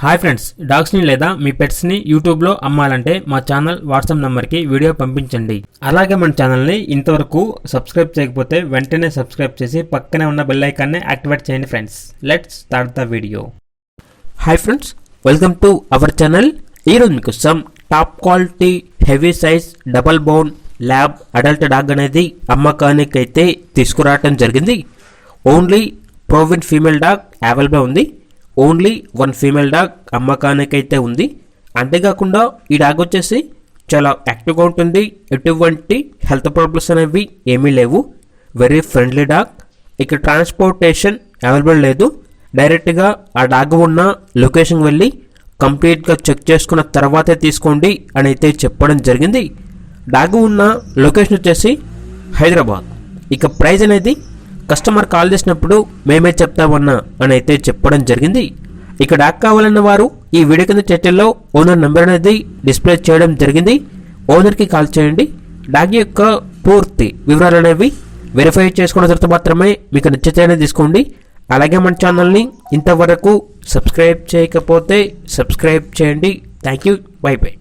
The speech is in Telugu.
హాయ్ ఫ్రెండ్స్, డాగ్స్ని లేదా మీ పెట్స్ని యూట్యూబ్లో అమ్మాలంటే మా ఛానల్ వాట్సాప్ నెంబర్కి వీడియో పంపించండి. అలాగే మన ఛానల్ని ఇంతవరకు సబ్స్క్రైబ్ చేయకపోతే వెంటనే సబ్స్క్రైబ్ చేసి పక్కనే ఉన్న బెల్ ఐకాన్ని యాక్టివేట్ చేయండి friends. Let's start the video. Hi friends, welcome to our channel. ఈరోజు మీకోసం top quality heavy size double bone lab adult dog అనేది అమ్మకానికి అయితే తీసుకురావటం జరిగింది. ఓన్లీ ప్రోవిన్ ఫీమేల్ డాగ్ అవైలబుల్ ఉంది. ఓన్లీ వన్ ఫీమేల్ డాగ్ అమ్మకానికి అయితే ఉంది. అంతేకాకుండా ఈ డాగ్ వచ్చేసి చాలా యాక్టివ్గా ఉంటుంది. ఎటువంటి హెల్త్ ప్రాబ్లమ్స్ అనేవి ఏమీ లేవు. Very friendly dog. ఇక ట్రాన్స్పోర్టేషన్ అవైలబుల్ లేదు. డైరెక్ట్గా ఆ డాగ్ ఉన్న లొకేషన్ వెళ్ళి కంప్లీట్గా చెక్ చేసుకున్న తర్వాతే తీసుకోండి అని అయితే చెప్పడం జరిగింది. డాగ్ ఉన్న లొకేషన్ వచ్చేసి హైదరాబాద్. ఇక ప్రైజ్ అనేది కస్టమర్ కాల్ చేసినప్పుడు మేమే చెప్తామన్నా అని అయితే చెప్పడం జరిగింది. ఇక డాగ్ కావాలన్న వారు ఈ వీడియో కింద టైటిల్లో ఓనర్ నెంబర్ అనేది డిస్ప్లే చేయడం జరిగింది. ఓనర్కి కాల్ చేయండి. డాగ్ యొక్క పూర్తి వివరాలు అనేవి వెరిఫై చేసుకున్న తర్వాత మాత్రమే మీకు నచ్చితేనే తీసుకోండి. అలాగే మన ఛానల్ని ఇంతవరకు సబ్స్క్రైబ్ చేయకపోతే సబ్స్క్రైబ్ చేయండి. Thank you. By by.